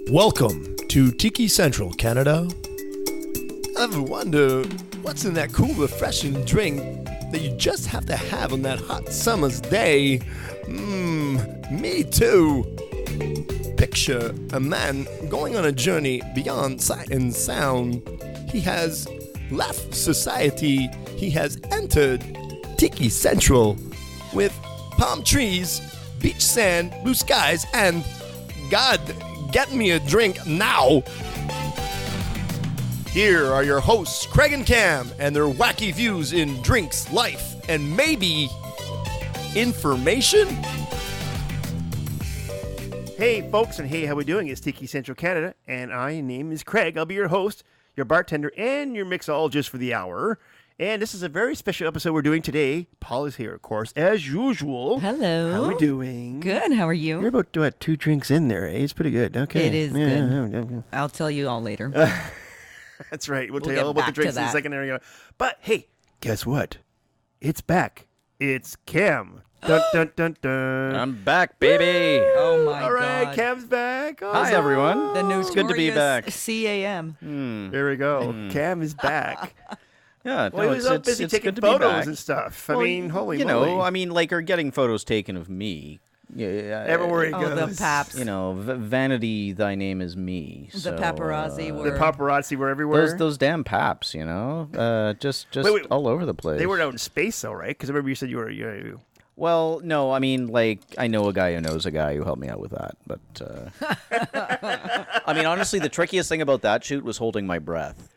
Welcome to Tiki Central, Canada. Ever wonder what's in that cool, refreshing drink that you just have to have on that hot summer's day? Me too. Picture a man going on a journey beyond sight and sound. He has left society. He has entered Tiki Central with palm trees, beach sand, blue skies, and God, get me a drink now. Here are your hosts, Craig and Cam, and their wacky views in drinks, life, and maybe information. Hey folks, and hey, how we doing? It's Tiki Central Canada, and my name is Craig. I'll be your host, your bartender, and your mixologist for the hour. And this is a very special episode we're doing today. Paul is here, of course, as usual. Hello. How are we doing? Good. How are you? You're about to have 2 drinks in there, eh? It's pretty good. Okay. It is good. Yeah. I'll tell you all later. That's right. We'll tell you get all about the back to drinks in a that. second. There you go. But hey, guess what? It's back. It's Cam. Dun, dun, dun, dun. I'm back, baby. Oh my All right, God. Cam's back. Hi, Awesome. everyone. The notorious It's good to be back. CAM. There we go. Cam is back. Yeah, Well, he was up busy taking good to be photos back. and stuff. Well, I mean, holy you moly. know, I mean, like, or getting photos taken of me. Yeah, Everywhere he Oh, goes. the paps. You know, vanity, thy name is me. The So, paparazzi The were... paparazzi were everywhere. those damn paps, you know, just Wait. all over the place. They weren't out in space, though, right? Because I remember you said you were. Well, no, I mean, like, I know a guy who knows a guy who helped me out with that, but I mean, honestly, the trickiest thing about that shoot was holding my breath.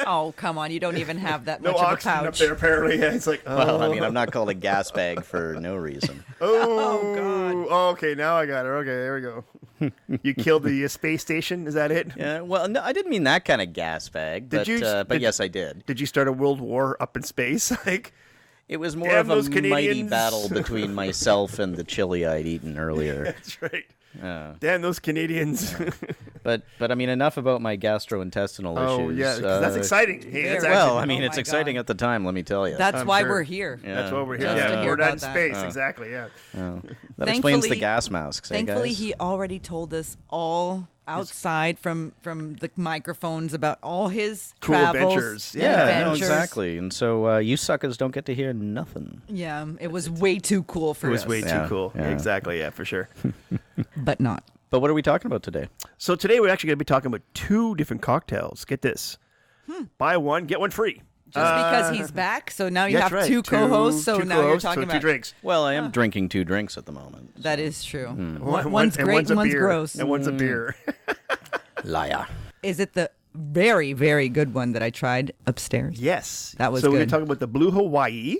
Oh, come on. You don't even have that No much of a oxygen up pouch. there, apparently. Yeah, it's like, oh. Well, I mean, I'm not called a gas bag for no reason. Oh, God. Oh, okay, now I got her. Okay, there we go. You killed the space station? Is that it? Yeah, well, no, I didn't mean that kind of gas bag, but yes, I did. Did you start a world war up in space? Like, It was more Damn of a those mighty Canadians. battle between myself and the chili I'd eaten earlier. that's right. Yeah. Damn those Canadians. But I mean, enough about my gastrointestinal Oh, issues. yeah, 'cause that's exciting. Hey, that's Very Well, actually, I mean, Oh it's my exciting God. at the time, let me tell you. That's I'm why sure. we're here. Yeah. that's why we're here. Just Yeah, to hear we're not in about that. space. Exactly, yeah. That explains the Thankfully- gas masks, eh, Thankfully, guys? he already told us all outside from the microphones about all his Cool travels. adventures. Yeah, no, adventures. exactly. And so you suckers don't get to hear nothing. Yeah, it was way too cool for It was us. way too Yeah, cool. yeah. Exactly, yeah, for sure. But not. But what are we talking about today? So today we're actually going to be talking about 2 different cocktails. Get this. Buy one, get one free. Just because he's back, so now you That's have right. 2 co-hosts, so two now you're co-hosts, talking so about... 2 drinks. Well, I am drinking 2 drinks at the moment. That is true. One- One's and great one's a and one's beer, gross. And one's a beer. Liar. Is it the very, very good one that I tried upstairs? Yes. That was so we're going good. to talk about the Blue Hawaii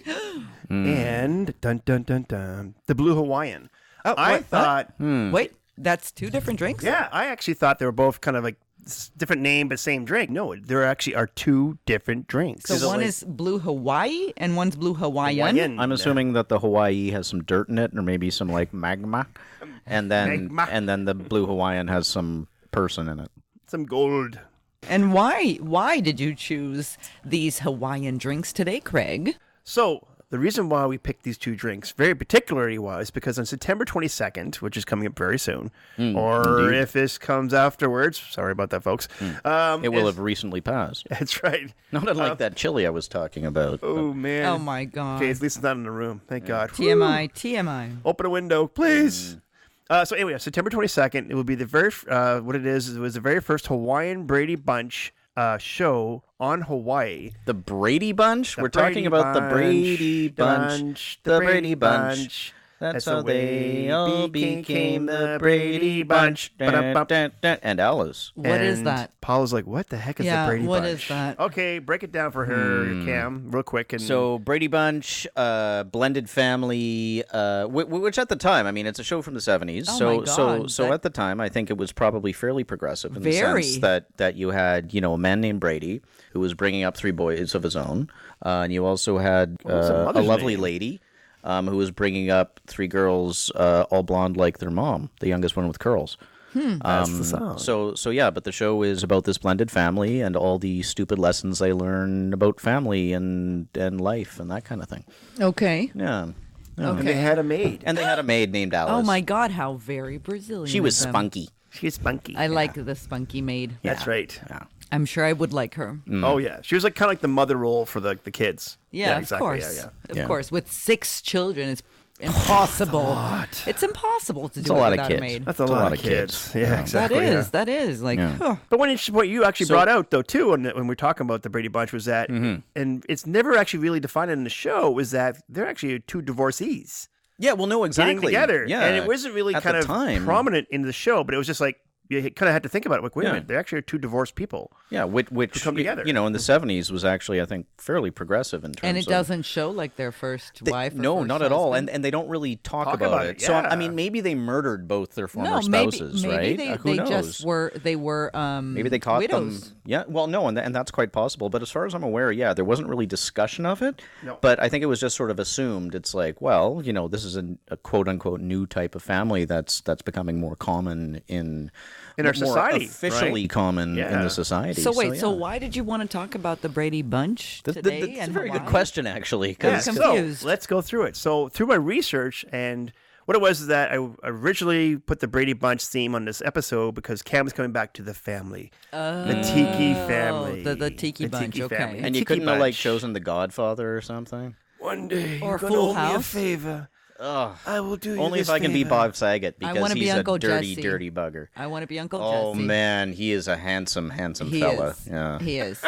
and the Blue Hawaiian. Oh, I what? thought, Wait, that's 2 different drinks? yeah, I actually thought they were both kind of like different name but same drink. No, there actually are 2 different drinks. So one is Blue Hawaii and one's Blue Hawaiian. Hawaiian. I'm assuming that the Hawaii has some dirt in it, or maybe some like magma, and then Magma. the Blue Hawaiian has some person in it. Some gold. And why did you choose these Hawaiian drinks today, Craig? So the reason why we picked these 2 drinks very particularly was because on September 22nd, which is coming up very soon, or indeed. if this comes afterwards, sorry about that, folks. It will have recently passed. That's right. Not unlike that chili I was talking about. Oh, man. Oh my God. Okay, at least it's not in the room. Thank God. TMI. Open a window, please. So anyway, September 22nd, it will be the very, what it is, it was the very first Hawaiian Brady Bunch show on Hawaii. The Brady Bunch? The We're talking Brady about the Brady Bunch. The Brady Bunch. That's how they all became the Brady Bunch. And Alice. What is And that? Paul was like, what the heck is Yeah, the Brady what Bunch? is that? Okay, break it down for her, Cam, real quick. And So Brady Bunch, blended family, which at the time, I mean, it's a show from the 70s. Oh my God, So that- at the time, I think it was probably fairly progressive in Very. the sense that you had, a man named Brady who was bringing up 3 boys of his own, and you also had was the a mother's lovely name? lady. Who was bringing up 3 girls, all blonde like their mom, the youngest one with curls. that's the song. So yeah, but the show is about this blended family and all the stupid lessons they learn about family and life and that kind of thing. Okay. Yeah. And they had a maid. And they had a maid named Alice. Oh my God, how very Brazilian. She was of them. spunky. She's spunky. I like the spunky maid. That's right. Yeah. I'm sure I would like her. Oh, yeah. She was like kind of like the mother role for the kids. Yeah, exactly. of course. Yeah. Of course. With 6 children, it's impossible. It's impossible to do a it lot of without kids. a maid. That's a lot of kids. Yeah, exactly. That is. Like, huh. But what you actually brought out, though, too, when we're talking about the Brady Bunch, was that, and it's never actually really defined in the show, is that they're actually 2 divorcees Yeah, well, no, exactly. getting together. Yeah. And it wasn't really At kind the of time. prominent in the show, but it was just like, you kind of had to think about it. Like, wait a minute, they actually are 2 divorced people. Yeah, which come together. in the 70s was actually, I think, fairly progressive in terms of... And it doesn't show like their first wife. Or No, first not at all. husband. And they don't really talk about about it, it. So, I yeah. mean, maybe they murdered both their former maybe spouses, right? Who they knows? just were. They were. Maybe they caught widows. them. Yeah, well, no, and that's quite possible. But as far as I'm aware, yeah, there wasn't really discussion of it. No. But I think it was just sort of assumed. It's like, well, this is a quote unquote new type of family that's becoming more common in our more society, officially right? common in Yeah. the society. So wait, so yeah. why did you want to talk about the Brady Bunch That's today? a and very good Hawaii? question, actually. Yeah, 'Cause- I'm confused. so let's go through it. So through my research, and what it was is that I originally put the Brady Bunch theme on this episode because Cam was coming back to the family, the Tiki family, the Tiki Bunch, okay. family. and you Tiki couldn't have like Bunch. chosen The Godfather or something. One day Or you're gonna Full owe me a House. favor. Ugh. I will do you Only this if I can be favor. Bob Saget because wanna be he's Uncle a dirty, Jesse. dirty bugger. I want to be Uncle Oh Jesse. man, he is a handsome he fella. is. Yeah. He is.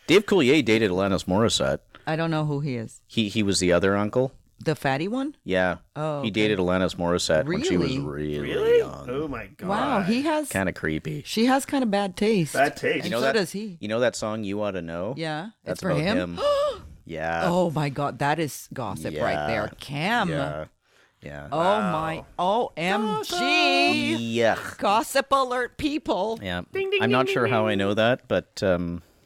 Dave Coulier dated Alanis Morissette. I don't know who he is. He was the other uncle. The fatty one? Yeah. Oh, He okay. dated Alanis Morissette when she was Really? really young. Oh my god! Wow, he has. Kind of creepy. She has kind of bad taste. Bad taste. And You know so that- does he. You know that song "You Ought to Know"? Yeah, That's it's for about him. Yeah. Oh my God, that is gossip right there, Yeah. Cam. Yeah. Yeah. Oh my, OMG. Yeah. Gossip alert, people. Yeah. I'm not sure how I know that, but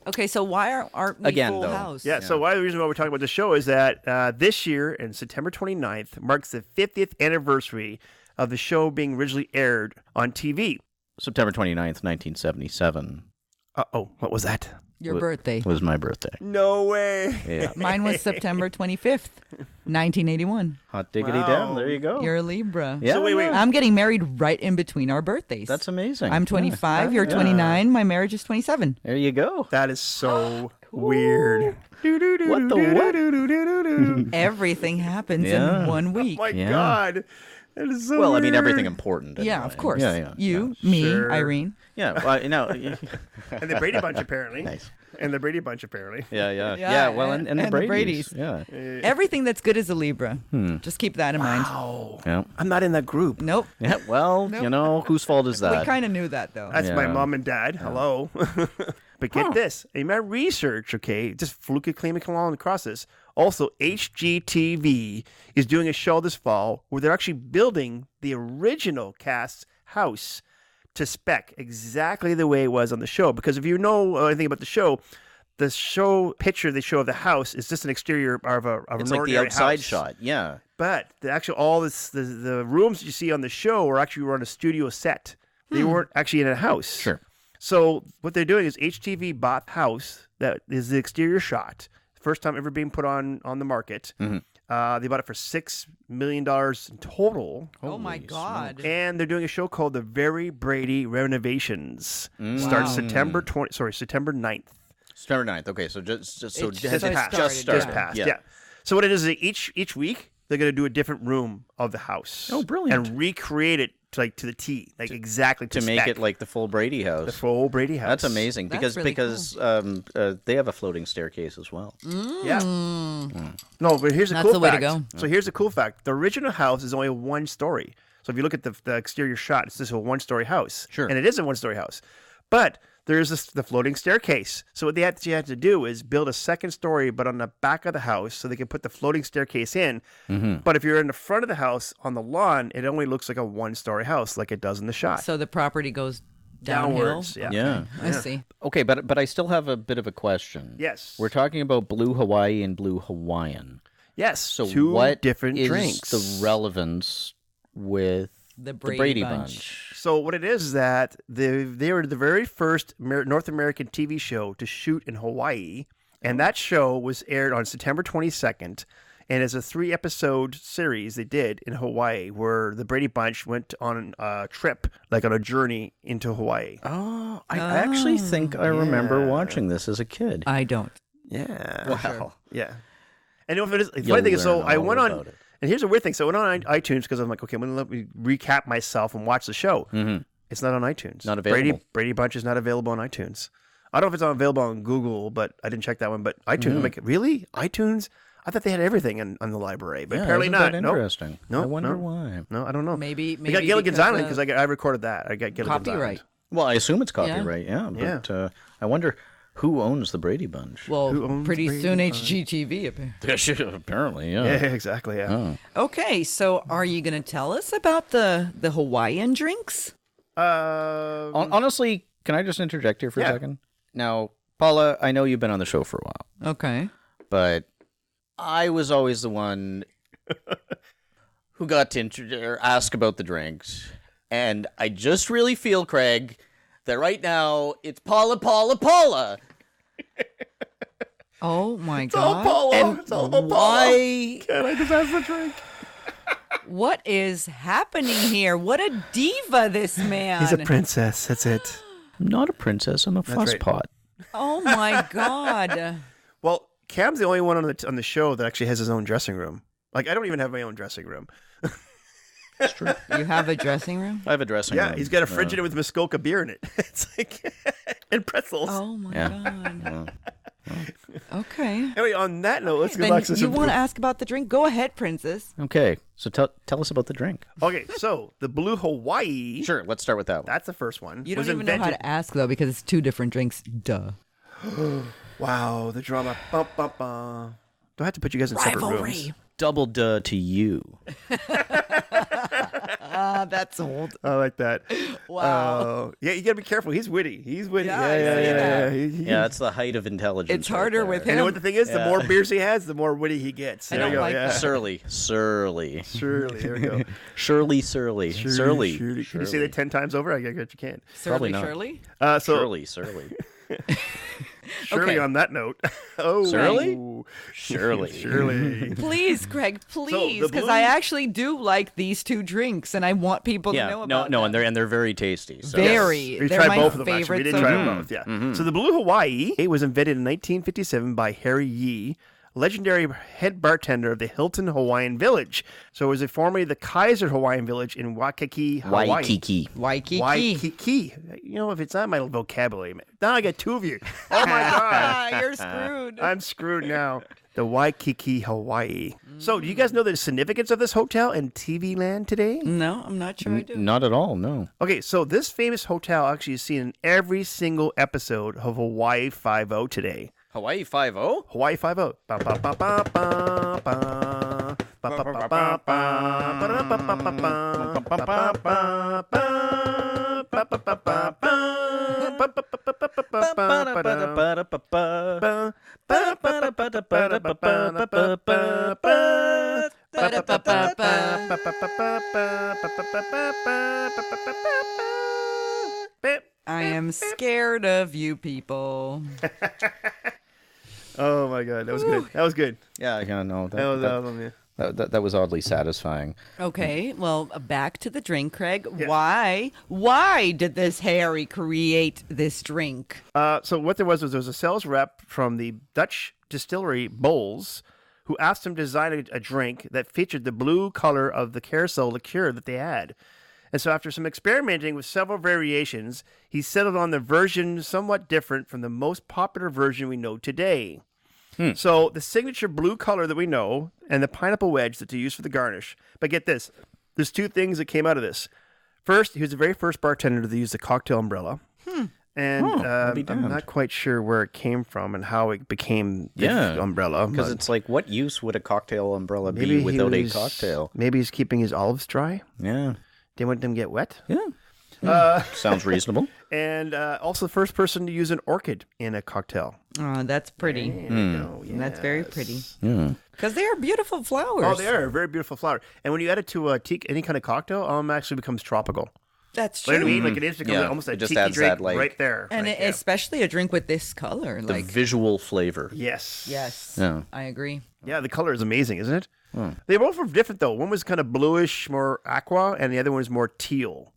Okay, so why aren't we Again, Full though. House? Yeah, so the reason why we're talking about the show is that this year, and September 29th, marks the 50th anniversary of the show being originally aired on TV. September 29th, 1977 Uh-oh, what was that? Your birthday. was my birthday. No way. Yeah. Mine was September 25th, 1981. Hot diggity Wow. damn. There you go. You're a Libra. Yeah. So wait. I'm getting married right in between our birthdays. That's amazing. I'm 25, you're 29, my marriage is 27. There you go. That is so weird. What the what? Everything happens Yeah. in 1 week. My Yeah. God. That is so Well, I mean, weird. everything important. Yeah, anyway. of course. Yeah. You, me, Sure. Irene. Yeah. Well, And the Brady Bunch, apparently. Nice. And the Brady Bunch, apparently. Yeah. Yeah, Yeah. Well, and and the the Brady's. Bradys. Yeah. Everything that's good is a Libra. Just keep that in mind. Oh, Yeah. I'm not in that group. Nope. Yeah. Well, whose fault is We that? kind of knew that, though. That's my Yeah. mom and dad. Hello. But get this. In my research, okay, just flukily claiming along across this. Also, HGTV is doing a show this fall where they're actually building the original cast's house to spec exactly the way it was on the show. Because if you know anything about the show picture they show of the house is just an exterior of It's an like the ordinary outside house. shot. Yeah. But the actual the rooms you see on the show were on a studio set. They weren't actually in a house. Sure. So what they're doing is HGTV bought the house that is the exterior shot. First time ever being put on the market. Mm-hmm. They bought it for $6 million in total. Oh, my Holy God. And they're doing a show called The Very Brady Renovations. Mm. Starts September 9th. September 9th. Okay, so just It's just passed. started, Just yeah. passed, yeah. So what it is each week they're going to do a different room of the house. Oh, brilliant. And recreate it to the T, exactly to make it like the full Brady house. the full Brady house. That's amazing That's because really they have a floating staircase as well. Yeah. No, but here's a That's cool the way to fact. go. So here's the cool fact. The original house is only one story. So if you look at the exterior shot, it's just a one-story house. Sure. And it is a one-story house. But there's the floating staircase. So what they had to do is build a second story, but on the back of the house, so they can put the floating staircase in. Mm-hmm. But if you're in the front of the house on the lawn, it only looks like a one-story house, like it does in the shot. So the property goes downhill? Downwards, yeah. Yeah. I see. Okay, but I still have a bit of a question. Yes. We're talking about Blue Hawaii and Blue Hawaiian. Yes. So two what different is drinks. the relevance with The the Brady Brady Bunch. Bunch? So what it is that they were the very first North American TV show to shoot in Hawaii, and that show was aired on September 22nd And it's a 3-episode series they did in Hawaii where the Brady Bunch went on a trip, like on a journey into Hawaii. Oh, I actually think I remember watching this as a kid. I don't. Yeah. Wow. Yeah. And the funny thing is, so I went on, and here's a weird thing. So I went on iTunes because I'm like, okay, I'm going to let me recap myself and watch the show. Mm-hmm. It's not on iTunes. Not available. Brady Bunch is not available on iTunes. I don't know if it's available on Google, but I didn't check that one. But iTunes, I'm like, really? iTunes? I thought they had everything on the library, but apparently not. That interesting. No, I wonder why. No, I don't know. Maybe we got Gilligan's Island because I recorded that. I got Gilligan's copyright. Island. Well, I assume it's copyright, but I wonder who owns the Brady Bunch. Well, pretty soon HGTV. Apparently, yeah. Yeah, exactly, yeah. Oh. Okay, so are you going to tell us about the Hawaiian drinks? Honestly, can I just interject here for a second? Now, Paula, I know you've been on the show for a while. Okay. But I was always the one who got to ask about the drinks. And I just really feel, Craig, that right now it's Paula. Oh, my It's all God. Paula. And It's all about Paula. why? Can I just ask the drink? What is happening here? What a diva this man. He's a princess. That's it. I'm not a princess. I'm a fusspot. right. Oh, my God. Well, Cam's the only one on the show that actually has his own dressing room. Like, I don't even have my own dressing room. That's true. You have a dressing room? I have a dressing room. Yeah, he's got a fridge in it with Muskoka beer in it. It's like, and pretzels. Oh, my God. Well, Okay. Anyway, on that note, let's go Then back to you some want to ask about the drink? Go ahead, princess. okay, so tell us about the drink. Okay, so the Blue Hawaii. Sure, let's start with that one. That's the first one. You was don't even know how to ask, though, because it's 2 different drinks. Duh. Wow, the drama. Bum, bum, bum. Do I have to put you guys in separate rooms? Double duh to you. That's old. I like that. Wow. Yeah, you gotta be careful. He's witty. He's witty. Yeah, I see that. Yeah. That's the height of intelligence. It's harder there. with And you him. know what the thing is? The more beers he has, the more witty he gets. I There don't you go. like Yeah. that. Surly. Surely. There we go. Surly. Surely. Can you say that 10 times over? I bet you can. Probably not. Shirley? Surely Okay. on that note. Oh. Surely? Surely. Please, Craig, please, the because blue- I actually do like these 2 drinks, and I want people to know about them. and they're very tasty. So. Very. We They're tried my both of them, actually. We favorites did so try far. them both, yeah. So the Blue Hawaii was invented in 1957 by Harry Yee, legendary head bartender of the Hilton Hawaiian Village. So it was formerly the Kaiser Hawaiian Village in Waikiki, Hawaii. Waikiki. Waikiki. You know, if it's not my vocabulary, man. Now I got 2 of you. Oh, my God. You're screwed. I'm screwed now. The Waikiki, Hawaii. So do you guys know the significance of this hotel in TV land today? No, I'm not sure I do. Not at all, no. Okay, so this famous hotel actually is seen in every single episode of Hawaii Five-0 today. Hawaii 5-0? Hawaii Five-0. Ba, ba, ba, ba, ba, ba. Ba, ba, ba, ba, ba. Ba, da, ba, ba, ba, ba. Ba, ba, ba, ba. Ba, ba, ba, ba, ba. Ba, ba, ba, ba, ba, ba, ba, ba. I am scared of you people. Oh my God, that was good. That was good. Yeah, no. That That was oddly satisfying. Okay, well, back to the drink, Craig. Yeah. Why did this Harry create this drink? So what there was there was a sales rep from the Dutch distillery Bowls who asked him to design a drink that featured the blue color of the carousel liqueur that they had. And so after some experimenting with several variations, he settled on the version somewhat different from the most popular version we know today. So the signature blue color that we know and the pineapple wedge that they use for the garnish. But get this, there's 2 things that came out of this. First, he was the very first bartender to use the cocktail umbrella. And I'm not quite sure where it came from and how it became the umbrella. Because it's like, what use would a cocktail umbrella be maybe without a cocktail? Maybe he's keeping his olives dry. Yeah. Didn't want them to get wet. Yeah. Sounds reasonable. And also the first person to use an orchid in a cocktail. Oh, that's pretty. That's very pretty. Yeah. Because they are beautiful flowers. Oh, they are a very beautiful flower. And when you add it to any kind of cocktail, actually becomes tropical. That's You know true. what I mean? Like it is becoming Yeah, almost a it just tiki adds drink that, like- right there. And Like, especially a drink with this color. The Like, visual flavor. yes. yes, Yeah. I agree. Yeah, the color is amazing, isn't it? They both were different though. One was kind of bluish, more aqua, and the other one was more teal.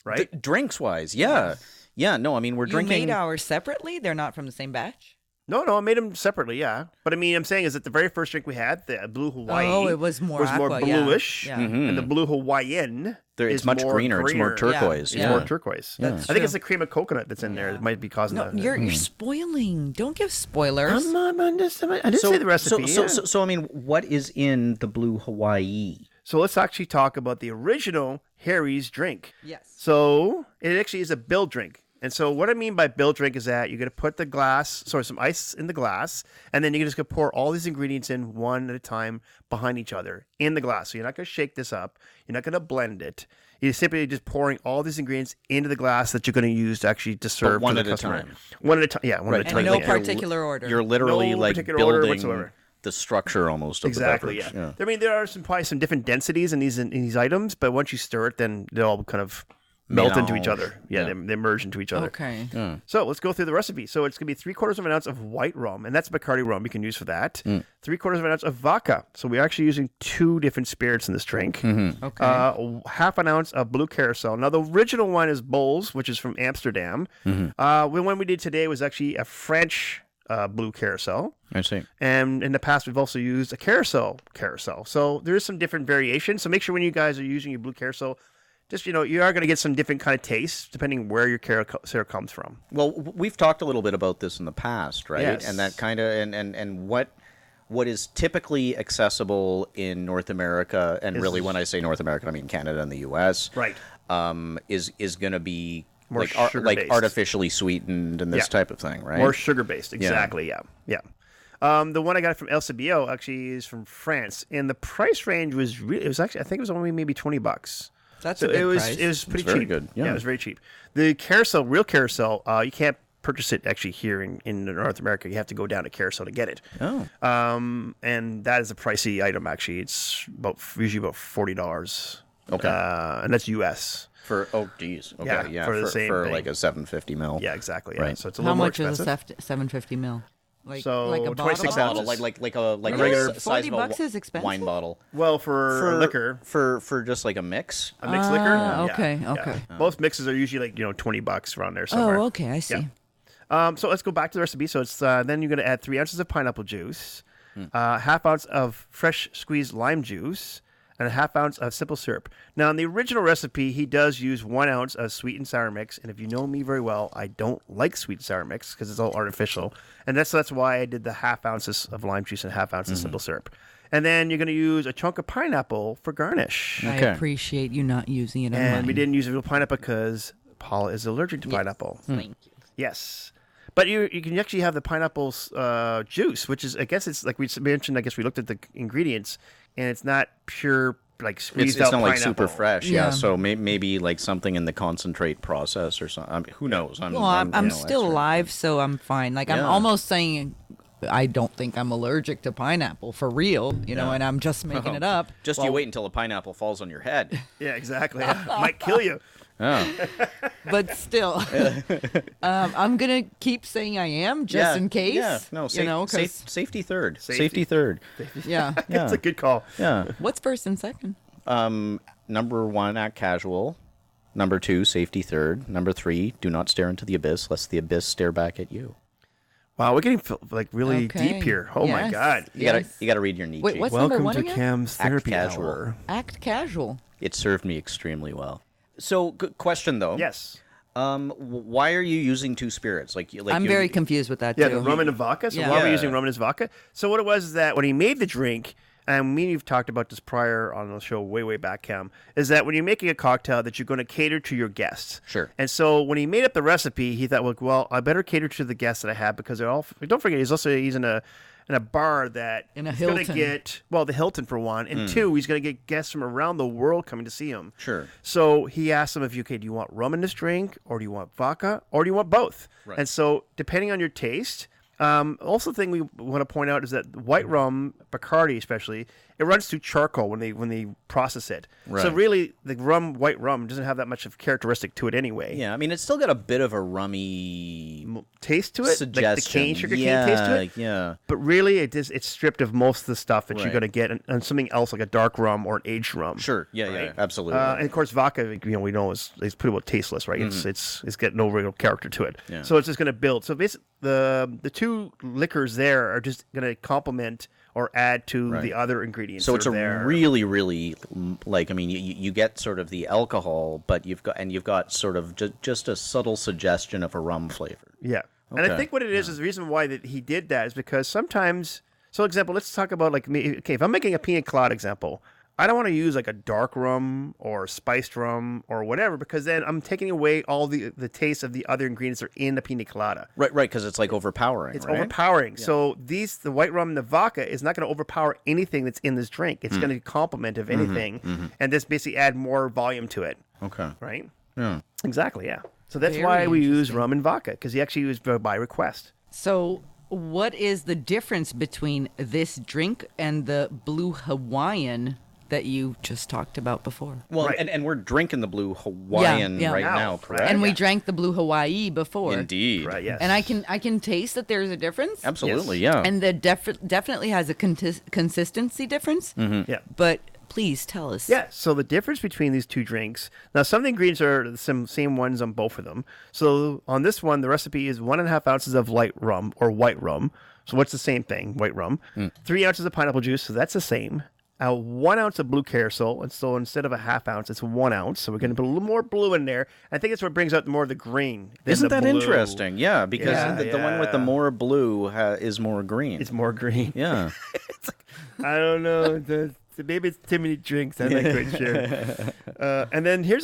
Right? Drinks wise, yeah. Yeah, no, I mean, we're You drinking. made ours separately? They're not from the same batch? No, I made them separately, yeah. But I mean, I'm saying is that the very first drink we had, the Blue Hawaii, Oh, it was more aqua, yeah. bluish, Yeah. and the Blue Hawaiian It's is much more greener. It's more turquoise. It's Yeah. more turquoise. That's I think it's true. the cream of coconut that's in there that might be causing No, that. you're spoiling. Don't give spoilers. I didn't say the recipe. So, I mean, what is in the Blue Hawaii? So let's actually talk about the original Harry's drink. Yes. So it actually is a build drink. And so what I mean by build drink is that you're going to put some ice in the glass, and then you're just going to pour all these ingredients in one at a time behind each other in the glass. So you're not going to shake this up. You're not going to blend it. You're simply just pouring all these ingredients into the glass that you're going to use to actually to serve one to the at a customer. time. One at a time. Yeah, one at a And time. no Yeah. particular order. You're literally No like particular order building whatsoever. the structure almost of Exactly. the beverage. Yeah. I mean, there are probably some different densities in these items, but once you stir it, then they all kind of melt into each other. Yeah, Yeah. They merge into each other. Okay. So let's go through the recipe. So it's going to be 3/4 of an ounce of white rum, and that's Bacardi rum you can use for that. 3/4 of an ounce of vodka. So we're actually using 2 different spirits in this drink. Okay. Half an ounce of blue carousel. Now the original one is Bowls, which is from Amsterdam. The one we did today was actually a French blue carousel. I see. And in the past, we've also used a carousel. So there is some different variation. So make sure when you guys are using your blue carousel, just, you are going to get some different kind of tastes depending where your carousel comes from. Well, we've talked a little bit about this in the past, right? Yes. And that kind of and what is typically accessible in North America, and really when I say North America, I mean Canada and the U.S. Right. Is going to be More like sugar-based. artificially sweetened and this Yeah. type of thing, right? More sugar-based. Exactly, yeah. The one I got from El Sabio actually is from France. And the price range was actually, I think it was only maybe $20. That's So a good it was price. it was pretty It's very cheap. good, Yeah, yeah. it was very cheap. The real carousel, you can't purchase it actually here in North America. You have to go down to Carousel to get it. Oh. And that is a pricey item actually. It's usually about $40. Okay. And that's US. Geez. Okay. Yeah, Yeah. for the same for thing. like a 750 ml. Yeah, exactly. Yeah. Right. So it's a How little more much is expensive. a 750 mil? Like, So, like a 26 bottle? ounces. Like a Really? regular 40 size of a bucks is expensive? wine bottle. Well, for liquor, for just like a mix. a mixed liquor. Ah, Yeah, okay, yeah. okay. Both mixes are usually like $20 around there somewhere. Oh, okay. I see. So let's go back to the recipe. So it's then you're going to add 3 ounces of pineapple juice, half ounce of fresh squeezed lime juice, and a half ounce of simple syrup. Now, in the original recipe, he does use 1 ounce of sweet and sour mix. And if you know me very well, I don't like sweet and sour mix because it's all artificial. And that's why I did the half ounces of lime juice and half ounce of simple syrup. And then you're going to use a chunk of pineapple for garnish. I Okay. appreciate you not using it on And mine. we didn't use real pineapple because Paula is allergic to pineapple. Thank you. Yes. But you can actually have the pineapple's juice, which is, I guess it's like we mentioned, I guess we looked at the ingredients, and it's not pure, like squeezed It's out not like pineapple. super fresh, yeah. Yeah. So maybe like something in the concentrate process or something. Who knows? Well, I'm still alive. alive, so I'm fine. Like, I'm Yeah. almost saying I don't think I'm allergic to pineapple for real, and I'm just making it up. Just you wait until a pineapple falls on your head. Yeah, exactly. Might kill you. Oh. But still, I'm going to keep saying I am just in case. Yeah, no, 'cause- safety third. Safety. Safety third. yeah. Yeah. It's a good call. Yeah. What's first and second? Number 1, act casual. Number 2, safety third. Number 3, do not stare into the abyss, lest the abyss stare back at you. Wow, we're getting like really Okay. deep here. Oh my Yes. God. You gotta read your Nietzsche. Wait, what's number Welcome one to again? Cam's Act Therapy casual. Hour. Act casual. It served me extremely well. So, good question though. Yes. Why are you using 2 spirits? I'm very confused with that, Yeah, too. the rum and the vodka. So Yeah. why are we Yeah. using rum and his vodka? So what it was is that when he made the drink, and me and you've talked about this prior on the show way back, Cam, is that when you're making a cocktail that you're going to cater to your guests. Sure. And so when he made up the recipe, he thought, well, I better cater to the guests that I have because they're all. Don't forget, he's in a bar that In a he's going to Hilton. get the Hilton for one, and 2, he's going to get guests from around the world coming to see him. Sure. So he asked them, do you want rum in this drink, or do you want vodka, or do you want both? Right. And so depending on your taste. Also, the thing we want to point out is that white rum, Bacardi especially, it runs through charcoal when they process it. Right. So really, the white rum doesn't have that much of characteristic to it anyway. Yeah, I mean, it's still got a bit of a rummy Taste to it, suggestion. like the cane, sugar cane taste to it. Yeah. But really, it's stripped of most of the stuff that you're going to get and something else like a dark rum or an aged rum. Sure. Yeah, right? yeah, absolutely. And of course, vodka, we know is pretty well tasteless, right? It's got no real character to it. Yeah. So it's just going to build. So basically, the two liquors there are just going to complement or add to the other ingredients. So it's a there. really, really, like, I mean, you get sort of the alcohol, but you've got sort of just a subtle suggestion of a rum flavor. Yeah. And I Okay. think what it is the reason why that he did that is because sometimes, so example, let's talk about like me. Okay, if I'm making a pina colada example, I don't want to use like a dark rum or spiced rum or whatever because then I'm taking away all the taste of the other ingredients that are in the pina colada. Right, because it's like overpowering. It's right? overpowering. Yeah. So the white rum and the vodka is not going to overpower anything that's in this drink. It's going to complement, if anything, and just basically add more volume to it. Okay. Right? Yeah. Exactly, yeah. So that's Very why we use interesting. rum and vodka because he actually used by request. So, what is the difference between this drink and the Blue Hawaiian that you just talked about before? Well, Right. and we're drinking the Blue Hawaiian Yeah. right Now, now, right? correct? And we Yeah. drank the Blue Hawaii before. Indeed. Right, yes. And I can taste that there's a difference. Absolutely, Yes. yeah. And the definitely has a consistency difference. Yeah. But please tell us. Yeah, so the difference between these two drinks, now some of the ingredients are the same ones on both of them. So on this one, the recipe is 1.5 ounces of light rum or white rum. So what's the same thing? White rum. 3 ounces of pineapple juice, so that's the same. 1 ounce of blue carousel, and so instead of a half ounce, it's 1 ounce. So we're going to put a little more blue in there. I think it's what brings out more of the green. than Isn't the that blue. interesting? Yeah, because Yeah, the one with the yeah. more blue is more green. It's more green. Yeah. I don't know. Maybe it's too many drinks. I'm not quite sure. And then here's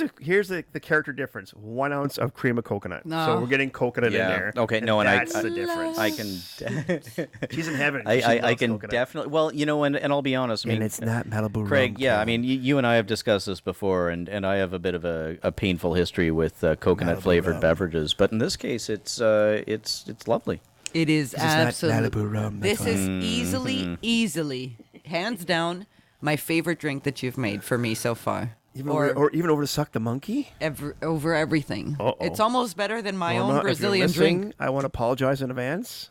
the character difference: 1 ounce of cream of coconut. No. So we're getting coconut in Yeah. there. Okay, no, and that's I the difference. I can She's in heaven. She I loves can coconut. definitely. Well, and I'll be honest. I mean, And it's not Malibu Craig. rum, Yeah, I Cam. mean, you and I have discussed this before, and I have a bit of a painful history with coconut flavored rum. beverages. But in this case, it's lovely. It is This is not absolutely. Malibu rum. This that's why. is easily, hands down, my favorite drink that you've made for me so far. Even or over, or even over to suck the monkey. over everything. Uh-oh. It's almost better than my Norma, own if you're Brazilian listening, drink. I want to apologize in advance.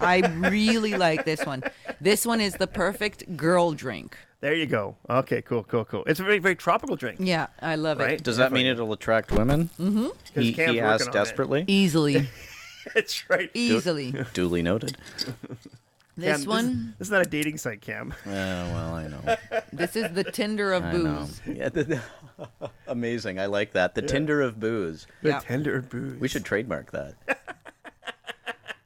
I really like this one. This one is the perfect girl drink. There you go. Okay, cool. It's a very, very tropical drink. Yeah, I love Right? it. Does that mean it'll attract women? Mm-hmm. He Cam's working asked on it. desperately. Easily, That's right. easily. Duly noted. This Cam, one, This is not a dating site, Cam. Well, I know. this is the Tinder of I know. booze. Yeah, amazing. I like that. The Tinder of booze. The Yeah. tender booze. We should trademark that.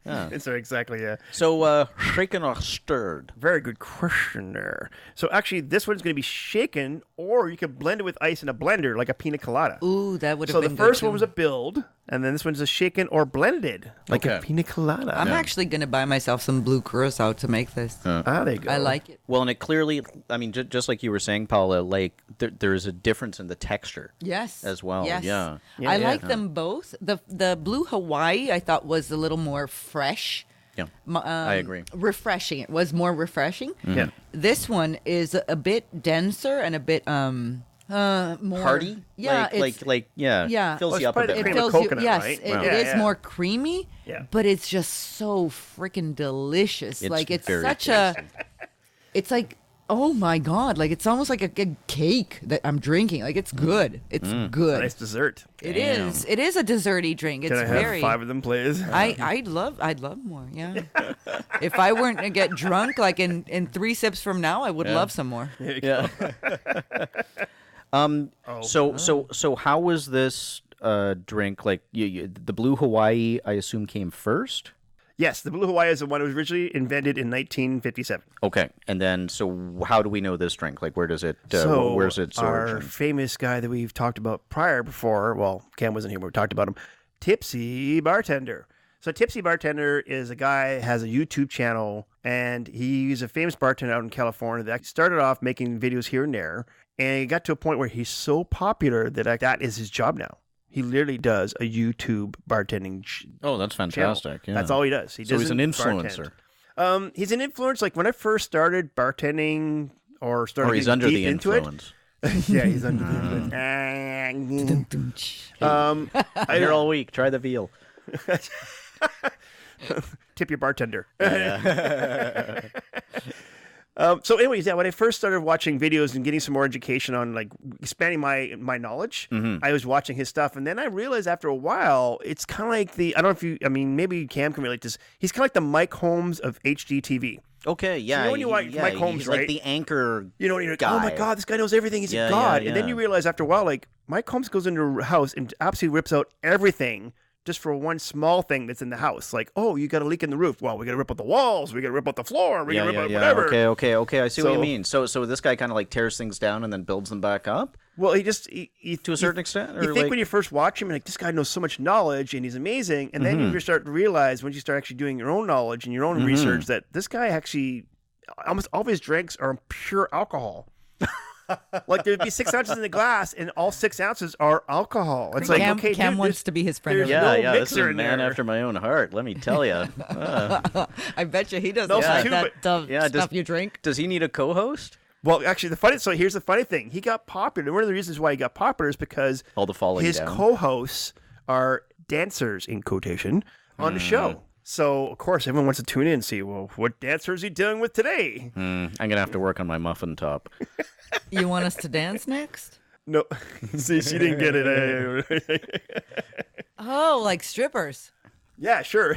It's exactly, yeah. So, shaken or stirred? Very good question there. So actually, this one's going to be shaken, or you can blend it with ice in a blender, like a pina colada. Ooh, that would have So been the good first too. one was a build, and then this one's a shaken or blended, like a Okay. pina colada. I'm actually gonna buy myself some blue curacao to make this. there you go. I like it. Well, and it clearly, I mean, just like you were saying, Paula, like there is a difference in the texture. Yes. As well, Yes. yeah. Yeah, I yeah. like them both. The Blue Hawaii I thought was a little more fresh. Yeah, I agree. Refreshing. It was more refreshing. Yeah. This one is a bit denser and a bit more Hearty? Yeah, yeah. yeah. Fills Well, you up a it's bit. it cream more. of fills coconut, you. Yes, right? it, Wow. it Yeah, is yeah. more creamy. Yeah. But it's just so freaking delicious. It's like it's very such a. It's like. Oh my god! Like it's almost like a cake that I'm drinking. Like it's good. It's good. Nice dessert. It Damn. is. It is a desserty drink. It's Can I have very. 5 of them, please? I'd love more. Yeah. If I weren't to get drunk, like in 3 sips from now, I would love some more. Yeah. So how was this drink? Like the Blue Hawaii, I assume came first. Yes, the Blue Hawaii is the one that was originally invented in 1957. Okay, and then so how do we know this drink? Like where's its our origin? famous guy that we've talked about before, well, Cam wasn't here, but we talked about him, Tipsy Bartender. So Tipsy Bartender is a guy, has a YouTube channel, and he's a famous bartender out in California that started off making videos here and there, and he got to a point where he's so popular that that is his job now. He literally does a YouTube bartending Oh, that's channel. fantastic. Yeah. That's all he does. So he's an doesn't influencer. He's an influence. Like when I first started bartending or started Or he's getting under deep the into influence. it. Yeah, he's under the influence. I'm here all week. Try the veal. Tip your bartender. So anyways, yeah, when I first started watching videos and getting some more education on like expanding my knowledge, I was watching his stuff. And then I realized after a while, it's kind of like I don't know if you, I mean, maybe Cam can relate to this. He's kind of like the Mike Holmes of HGTV. Okay, yeah. You know when you watch Mike Holmes, he's right? like the anchor You know, and you're like, guy. oh my God, this guy knows everything. He's a god. yeah. And then you realize after a while, like Mike Holmes goes into a house and absolutely rips out everything just for one small thing that's in the house. Like, oh, you got a leak in the roof. Well, we got to rip out the walls. We got to rip out the floor. We got to rip out whatever. Okay. I see what you mean. So this guy kind of like tears things down and then builds them back up? Well, he To a certain extent? Or You think when you first watch him, you're like, this guy knows so much knowledge and he's amazing. And then you start to realize once you start actually doing your own knowledge and your own research that this guy actually, almost all of his drinks are pure alcohol. Like there'd be 6 ounces in the glass, and all 6 ounces are alcohol. It's like, okay, Cam dude, wants to be his friend. there's over no this is mixer a in man there. after my own heart, let me tell you. I bet you he doesn't No, like too, that but- stuff you drink. Does he need a co-host? Well, actually, here's the funny thing. He got popular. And one of the reasons why he got popular is because All the falling his down. co-hosts are dancers, in quotation, on the show. So, of course, everyone wants to tune in and see, well, what dancer is he dealing with today? I'm going to have to work on my muffin top. You want us to dance next? No. See, she didn't get it. Oh, like strippers. Yeah, sure.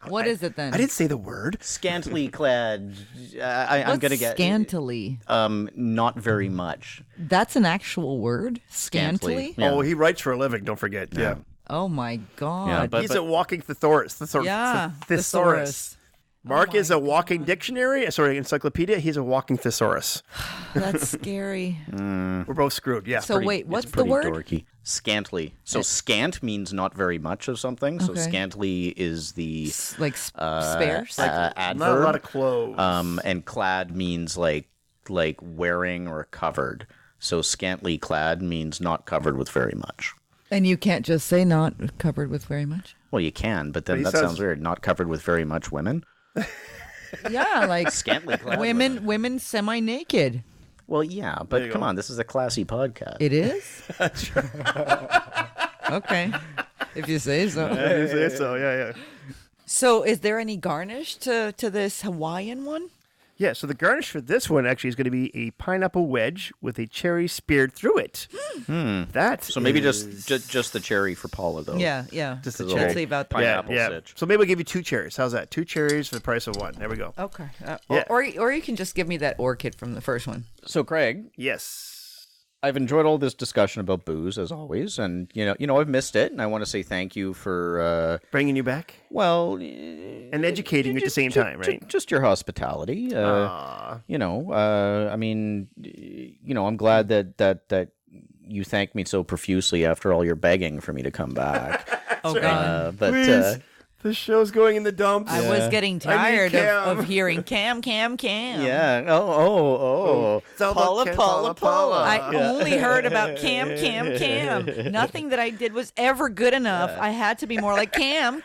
What is it then? I didn't say the word. Scantily clad. I'm What's going to get... scantily? Not very much. That's an actual word? Scantily? Yeah. Oh, he writes for a living, don't forget. Yeah. Oh my God. Yeah, but- He's a walking thesaurus. Yeah, Thesaurus. Mark is a walking dictionary. Sorry, encyclopedia. He's a walking thesaurus. That's scary. We're both screwed. Yeah. So wait, what's the Pretty word? dorky. Scantily. So scant means not very much of something. So Okay. scantily is the Like spares? adverb. Not a lot of clothes. And clad means like wearing or covered. So scantily clad means not covered with very much. And you can't just say not covered with very much? Well, you can, but then he that says- sounds weird. Not covered with very much women. Yeah, like Scantily clad women semi-naked. Well, yeah, but come on, this is a classy podcast. It is? Okay. If you say so. So, yeah. So is there any garnish to this Hawaiian one? Yeah, so the garnish for this one actually is going to be a pineapple wedge with a cherry speared through it. That So maybe is- just the cherry for Paula, though. Yeah. Just the Let's cherry. leave out the Pineapple. yeah. sitch. So maybe we'll give you 2 cherries. How's that? 2 cherries for the price of 1. There we go. Okay. Yeah. Or you can just give me that orchid from the first one. So, Craig, Yes. I've enjoyed all this discussion about booze as always, and you know I've missed it, and I want to say thank you for Bringing you back and educating you at the same time, right? Just your hospitality. Aw. I mean, I'm glad that you thanked me so profusely after all your begging for me to come back. Oh God. But Please. The show's going in the dumps. I was getting I tired need Cam. of hearing Cam. yeah. Oh. It's all about Paula. I only heard about Cam. Nothing that I did was ever good enough. I had to be more like Cam.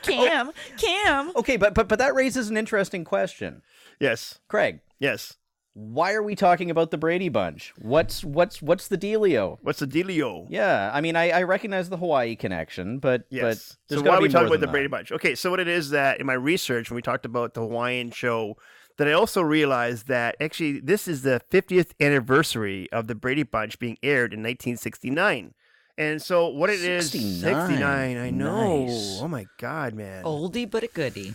Okay, but that raises an interesting question, Yes. Craig. Yes. Why are we talking about the Brady Bunch? What's the dealio? What's the dealio? Yeah, I mean, I recognize the Hawaii connection, but Yes. there's So gotta why are be we talking more about the than Brady that. Bunch? Okay, so what it is that in my research, when we talked about the Hawaiian show, that I also realized that actually this is the 50th anniversary of the Brady Bunch being aired in 1969. And so what it is, 69, I know. Nice. Oh my God, man. Oldie but a goodie.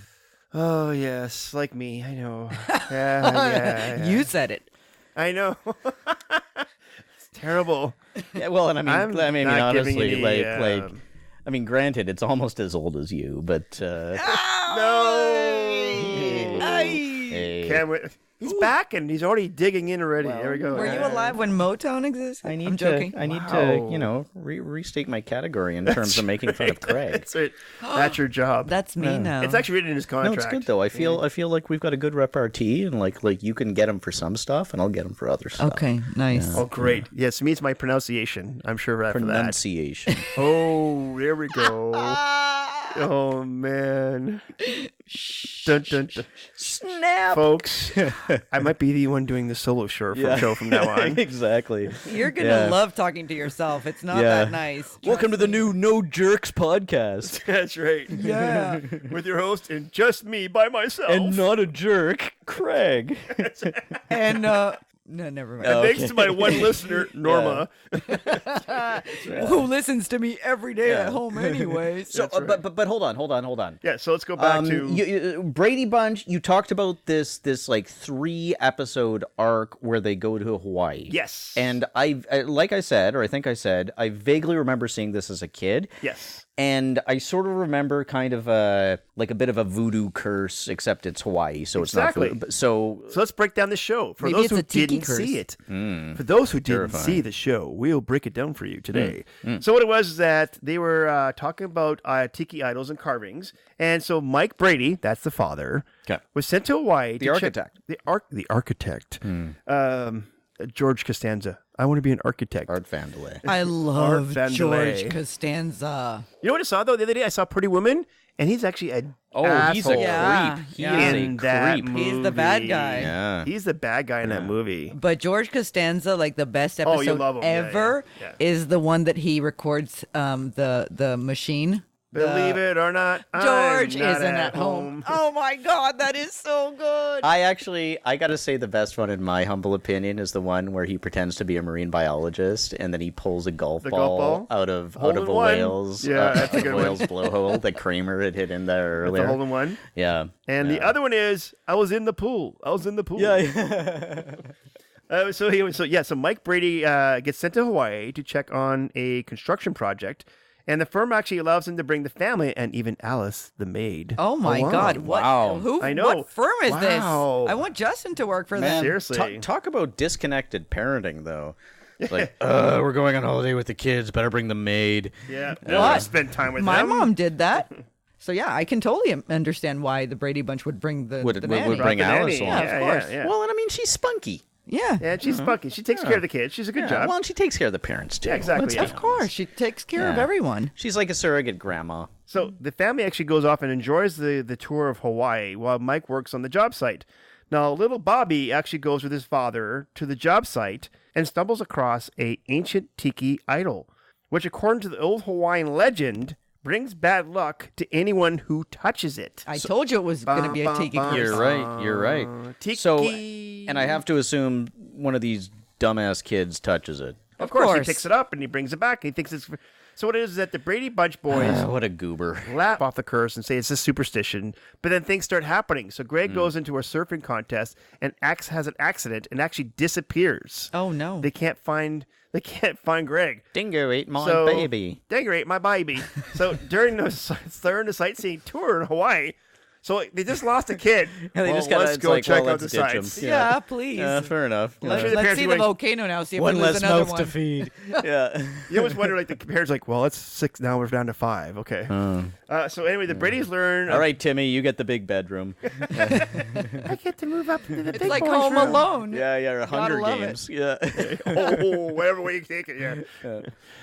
Oh, yes, like me, I know. Yeah. You said it. I know. It's terrible. Yeah, well, and I'm I mean, not giving honestly, any, I mean, granted, it's almost as old as you, but No. Cam, he's back and he's already digging in already. There we go. Were you alive when Motown existed? I'm joking. I need Wow. to, restate my category in terms of making fun of Craig. That's it. That's your job. That's me now. It's actually written in his No, contract. it's good though. I feel like we've got a good repartee, and like you can get him for some stuff, and I'll get him for other stuff. Okay, nice. Oh, great. Yes, it means my pronunciation. I'm sure after that. Pronunciation. Oh, there we go. Oh, man. Dun, dun, dun. Snap. Folks, I might be the one doing the solo show from now on. Exactly. You're going to love talking to yourself. It's not that nice. Welcome to the new No Jerks podcast. That's right. Yeah. With your host and just me by myself. And not a jerk, Craig. And, no, never mind. Thanks to my one listener, Norma. Who listens to me every day at home anyway. So, but hold on. Yeah, so let's go back to... Brady Bunch, you talked about this like 3-episode arc where they go to Hawaii. Yes. And I like I said, or I think I said, I vaguely remember seeing this as a kid. Yes. And I sort of remember kind of like a bit of a voodoo curse, except it's Hawaii, so Exactly. it's not. So let's break down the show. For Maybe those it's who a tiki didn't curse. see it. For those who didn't see the show, we'll break it down for you today. So what it was is that they were talking about tiki idols and carvings. And so Mike Brady, that's the father, was sent to Hawaii. The architect. The architect. George Costanza. I want to be an architect. Art Vandelay. I love Art George Vandelay. Costanza. You know what I saw, though, the other day? I saw Pretty Woman, and he's actually a He's a asshole Yeah. creep. He Yeah. is in a that creep. movie. He's the bad guy. Yeah. He's the bad guy in that movie. But George Costanza, like the best Oh, you episode love him. Yeah, ever, yeah. is the one that he records the machine. Believe it or not, George I'm not isn't at home. Oh my God, that is so good. I gotta say the best one in my humble opinion is the one where he pretends to be a marine biologist and then he pulls a golf The golf ball ball? out of Hole a in one. whale's Yeah, that's a good one. whale's blowhole that Kramer had hit in there That's earlier. a hole in one. Yeah. And the other one is, I was in the pool. So Mike Brady gets sent to Hawaii to check on a construction project, and the firm actually allows him to bring the family and even Alice, the maid. Oh my along. God! What? Wow. Who? I know. What firm is this? Wow. I want Justin to work for Man, them. Seriously. Talk about disconnected parenting though. It's like, we're going on holiday with the kids. Better bring the maid. Yeah. What? Spend time with My them. mom did that. So yeah, I can totally understand why the Brady Bunch would bring the nanny. Would bring The Alice nanny. along. Yeah, of course. Yeah. Well, and I mean, she's spunky. Yeah. Yeah, she's spunky. She takes care of the kids. She's a good job. Well, and she takes care of the parents too. Yeah, exactly, Let's yeah. be Of course, she takes care of Yeah. everyone. She's like a surrogate grandma. So the family actually goes off and enjoys the tour of Hawaii while Mike works on the job site. Now, little Bobby actually goes with his father to the job site and stumbles across a ancient tiki idol, which, according to the old Hawaiian legend, brings bad luck to anyone who touches it. I told you it was going to be a tiki curse. You're right. Tiki. So, and I have to assume one of these dumbass kids touches it. Of course, he course. picks it up and he brings it back. And he thinks it's... So what it is that the Brady Bunch boys What a goober. laugh off the curse and say it's a superstition, but then things start happening. So Greg goes into a surfing contest and has an accident and actually disappears. Oh no. They can't find Greg. Dingo ate my So- baby. Dingo ate my baby. So during the sightseeing tour in Hawaii, so they just lost a kid. Yeah, they Well, just gotta- let's it's go like, check well, out the let's ditch 'em. sights. yeah, please. Fair enough. I'm sure the Let's parents see were the like- volcano now. See if we lose another one. feed. Yeah. You always wonder, like, the parents like, well, it's 6 now, we're down to 5. Okay. So anyway, the Brady's learn. All right, Timmy, you get the big bedroom. I get to move up into the It's big like boys' Home room. Alone. Yeah, Hunger love Games. Yeah. Oh, whatever way you take it, yeah.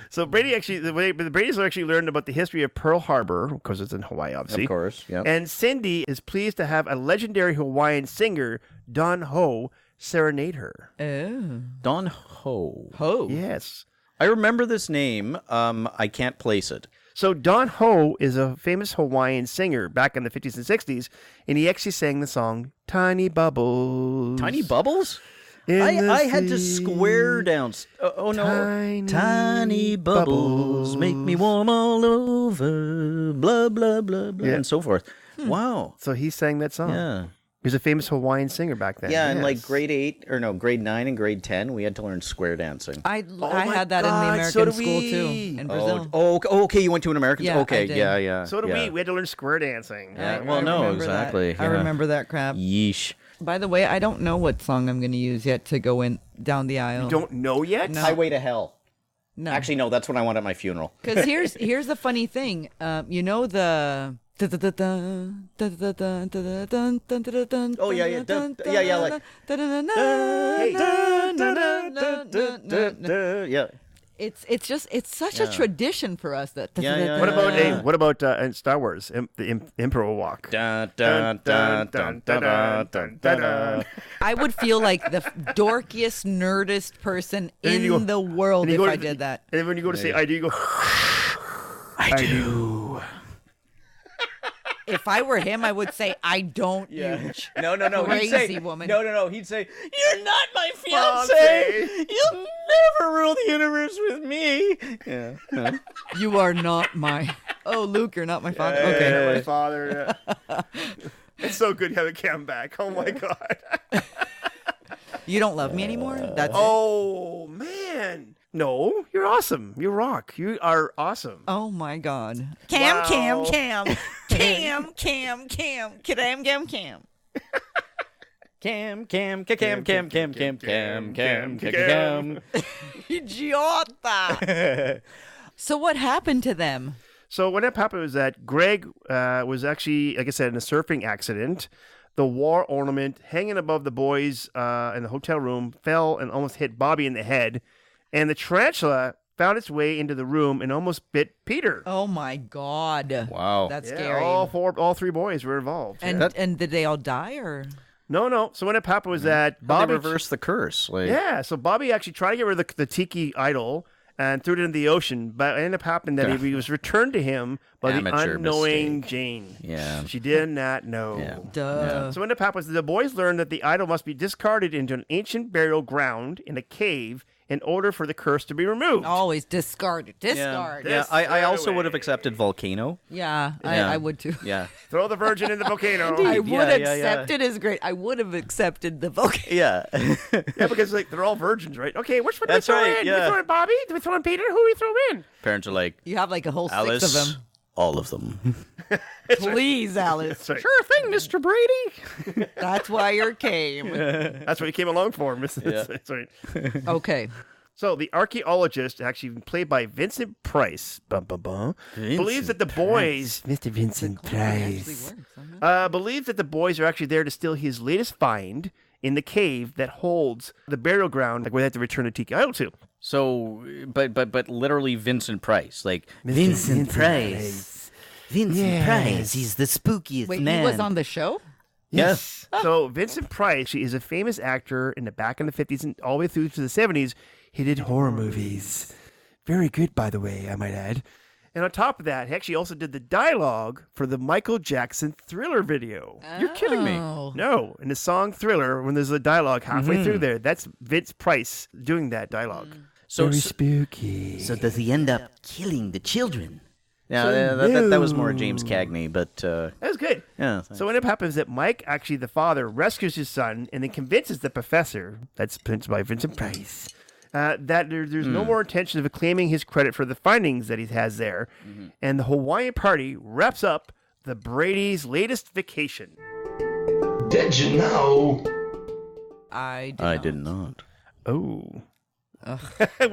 So the Brady's actually learned about the history of Pearl Harbor, because it's in Hawaii, obviously. Of course, yeah. And Cindy is pleased to have a legendary Hawaiian singer, Don Ho, serenade her. Oh. Don Ho. Ho. Yes. I remember this name. I can't place it. So Don Ho is a famous Hawaiian singer back in the 50s and 60s, and he actually sang the song Tiny Bubbles. Tiny Bubbles? in the I had to sea. square down. Oh no. Tiny bubbles make me warm all over. Blah, blah, blah, blah. Yeah. And so forth. Wow. So he sang that song. Yeah. He was a famous Hawaiian singer back then. Yeah, in like Yes. grade 9 and grade 10, we had to learn square dancing. I my had that God, in the so American do school we. too in Brazil. Okay, you went to an American? Yeah, I okay, did. yeah. So did yeah. we. We had to learn square dancing. Yeah, I well, no, remember that. exactly. I yeah. remember that crap. Yeesh. By the way, I don't know what song I'm going to use yet to go in down the aisle. You don't know yet? No. Highway to Hell. No. Actually, no, that's what I want at my funeral. Because here's the funny thing. You know the. Oh, yeah, yeah. Like, yeah. yeah. It's such a tradition for us that. What about in Star Wars, the Emperor walk? Dun, dun, dun, dun, dun, dun, dun, dun. I would feel like the dorkiest, nerdest person in the world if I did that. And when you go to say I do, you go. I do. If I were him, I would say, I don't, you No. crazy He'd say, woman. No. He'd say, you're not my fiance. You'll never rule the universe with me. Yeah. You are not my... Oh, Luke, you're not my father. Yeah, Okay. my father. Yeah. It's so good having Cam back. Oh, my God. You don't love me anymore? That's it? Oh, man. No, you're awesome. You rock. You are awesome. Oh, my God. Cam. Cam. Idiota. So what happened to them? So what happened was that Greg was actually, like I said, in a surfing accident. The war ornament hanging above the boys in the hotel room fell and almost hit Bobby in the head. And the tarantula found its way into the room and almost bit Peter. Oh, my God. Wow. That's Yeah, scary. all three boys were involved. And did they all die, or? No. So what happened was that They Bobby reversed the curse. Like, Yeah, so Bobby actually tried to get rid of the tiki idol and threw it into the ocean, but it ended up happening that he was returned to him by Amateur the unknowing mistake. Jane. Yeah. She did not know. Yeah. Duh. So what ended up happening was the boys learned that the idol must be discarded into an ancient burial ground in a cave in order for the curse to be removed. Always discard it. Discard. Yeah, This I also way. would have accepted volcano. Yeah, Yeah. I would too. Yeah. Throw the virgin in the volcano. I would Yeah, accept it as great. I would have accepted the volcano. Yeah. Yeah, because like they're all virgins, right? Okay, which one That's do we throw right, in? yeah. Do we throw in Bobby? Do we throw in Peter? Who do we throw in? Parents are like, You have like a whole Alice, six of them. all of them. Please, Alice. That's right. Sure thing, Mr. Brady. That's why you came. That's what he came along for. That's right. Okay. So the archaeologist, actually played by Vincent Price, believes that the boys, Mr. Vincent Price, believes that the boys are actually there to steal his latest find in the cave that holds the burial ground, like where they have to return the tiki idol to. So, but literally Vincent Price, like Vincent Price. Vincent Price, he's the spookiest Wait, man. he was on the show? yes. So Vincent Price, he is a famous actor in the back in the 50s and all the way through to the 70s. He did horror movies. Very good, by the way, I might add. And on top of that, he actually also did the dialogue for the Michael Jackson Thriller video. You're kidding me. Oh. No, in the song Thriller, when there's a dialogue halfway through there, that's Vince Price doing that dialogue. So, spooky. So does he end up killing the children? yeah, that was more James Cagney, but That was good. yeah. So what happens is that Mike, actually the father, rescues his son and then convinces the professor, that's played by Vincent Price, that there's no more intention of claiming his credit for the findings that he has there. And the Hawaiian party wraps up the Brady's latest vacation. Did you know? I did not. Oh. We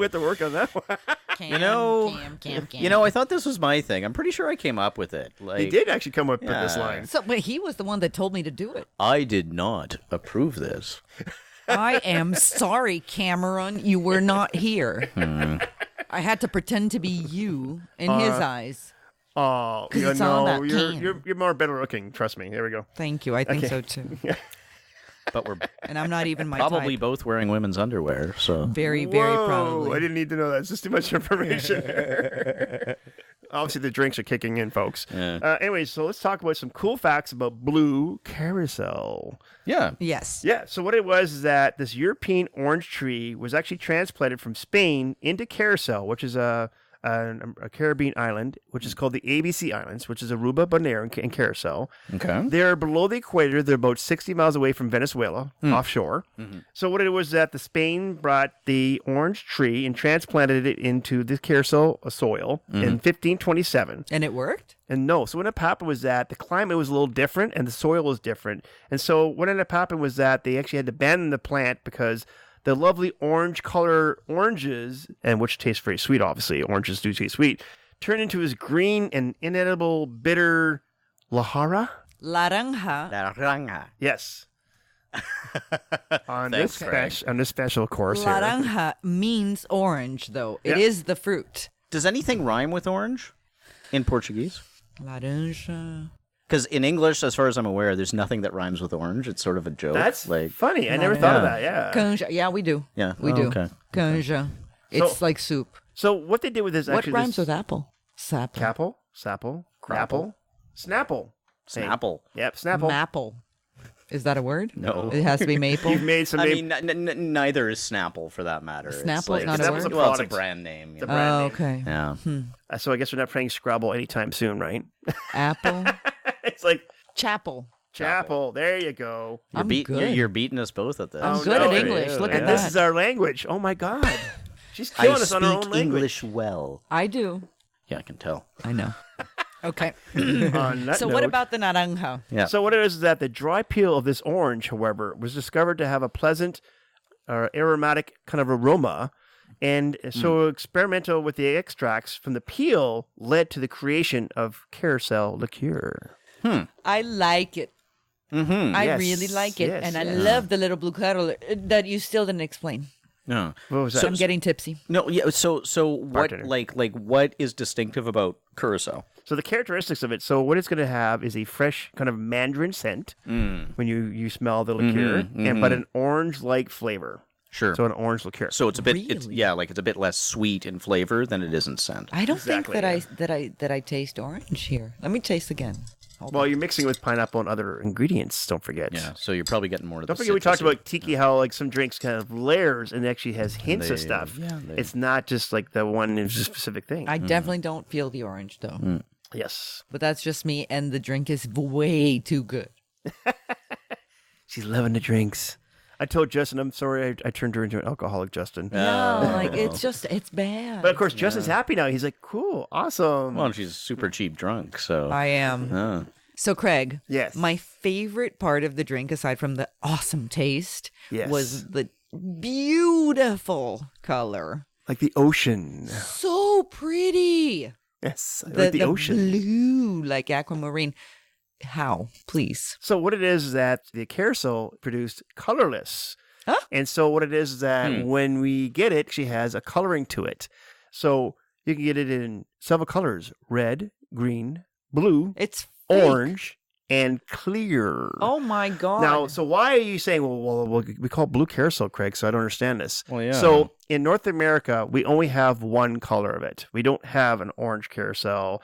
have to work on that one. You know, I thought this was my thing. I'm pretty sure I came up with it. Like, He did actually come up with this Yeah. line. So, but he was the one that told me to do it. I did not approve this. I am sorry, Cameron. You were not here. I had to pretend to be you in his eyes. Oh, 'Cause yeah, it's on no, that can. you're more better looking. Trust me. There we go. Thank you. I think so too. But we're And I'm not even my probably type. both wearing women's underwear, so. Very, very Whoa, probably. I didn't need to know that. It's just too much information. Obviously, the drinks are kicking in, folks. Yeah. Anyways, so let's talk about some cool facts about Blue Carousel. Yeah. Yes. Yeah, so what it was is that this European orange tree was actually transplanted from Spain into Carousel, which is a Caribbean island, which is called the ABC Islands, which is Aruba, Bonaire, and Carousel. Okay. They're below the equator. They're about 60 miles away from Venezuela, offshore. So what it was that the Spain brought the orange tree and transplanted it into the Carousel soil in 1527. And it worked? And no, so what ended up happening was that the climate was a little different and the soil was different. And so what ended up happening was that they actually had to abandon the plant because the lovely orange color oranges, and which taste very sweet, obviously, oranges do taste sweet, turned into this green and inedible, bitter lahara. Laranja. Naranja. Yes. on Thanks, this Craig. special course here. Laranja means orange, though. It Yeah. is the fruit. Does anything rhyme with orange in Portuguese? Laranja. Because in English, as far as I'm aware, there's nothing that rhymes with orange. It's sort of a joke. That's like, funny. I never thought of Yeah. that. Yeah. Canja. Yeah, we do. Yeah. We Oh, do. okay. Canja. It's So- like soup. So what they did with this What actually rhymes this with apple? Sapple. Capple, Sapple, Grapple, Snapple. Hey. Snapple. Yep, Snapple. Maple. Is that a word? No. It has to be maple. You've made some I name. mean, neither is Snapple for that matter. It's Snapple is like, not a Snapple's word? a Well, it's a product. brand name. It's a you know? brand Oh, name. okay. Yeah. So I guess we're not playing Scrabble anytime soon, right? Apple. It's like Chapel. Chapel. There you go. I'm You're good. beating us both at this. I'm Oh, good no, at it English. is. Look And at this that. is our language. Oh my God. She's killing us on her own language. well. I do. Yeah, I can tell. I know. Okay. On that So what note- about the naranja? Yeah. So what it is that the dry peel of this orange, however, was discovered to have a pleasant aromatic kind of aroma. And so experimental with the extracts from the peel led to the creation of carousel liqueur. I like it. Mm-hmm. I Yes, really like it. yes, And I yes. love the little blue curl that you still didn't explain. No. What was that? So I'm getting tipsy. No. Yeah. So what? Bartender. Like what is distinctive about curacao? So the characteristics of it. So what it's going to have is a fresh kind of mandarin scent when you smell the liqueur, but an orange-like flavor. Sure. So an orange liqueur. So it's a bit. It's Really? yeah, like it's a bit less sweet in flavor than it is in scent. I don't Exactly, think that I taste orange here. Let me taste again. Hold Well, on. you're mixing with pineapple and other ingredients. Don't forget. Yeah. So you're probably getting more of the Don't forget we talked citrusy. about tiki, how like some drinks kind of layers and actually has hints of They- stuff. yeah, they- It's not just like the one is a specific thing. I definitely don't feel the orange though. Yes. But that's just me, and the drink is way too good. She's loving the drinks. I told Justin, I'm sorry I turned her into an alcoholic, Justin. No, like it's bad. But of course, Justin's happy now. He's like, cool, awesome. Well, she's super cheap drunk, so. I am. Oh. So, Craig, Yes. my favorite part of the drink, aside from the awesome taste, Yes. was the beautiful color. Like the ocean. So pretty. Yes. Like the ocean. Blue, like aquamarine. How? Please. So what it is that the carousel produced colorless. Huh? And so what it is that when we get it, she has a coloring to it. So you can get it in several colors: red, green, blue, It's fake. orange, and clear. Oh my God. Now, so why are you saying, well, we call it blue carousel, Craig, so I don't understand this. Well, yeah. So in North America, we only have one color of it. We don't have an orange carousel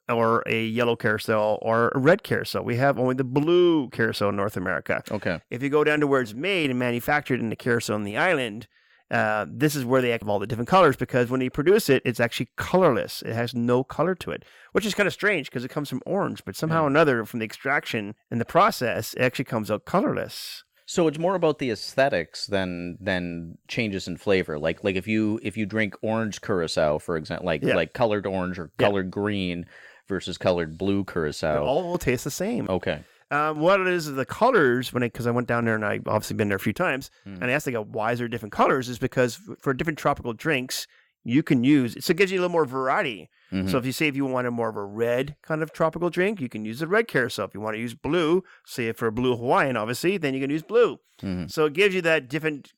or a yellow carousel or a red carousel. We have only the blue carousel in North America. Okay. If you go down to where it's made and manufactured in the carousel on the island, this is where they have all the different colors, because when they produce it, it's actually colorless. It has no color to it, which is kind of strange because it comes from orange, but somehow or another from the extraction and the process, it actually comes out colorless. So it's more about the aesthetics than changes in flavor. Like if you drink orange curacao, for example, like colored orange or colored green versus colored blue They curacao. all will taste the same. Okay. What it is the colors, because I went down there and I've obviously been there a few times, and I asked, they go, why is there different colors? Is because for different tropical drinks, you can use, so it gives you a little more variety. So if you wanted more of a red kind of tropical drink, you can use the red carousel. If you want to use blue, say for a Blue Hawaiian, obviously, then you can use blue. So it gives you that different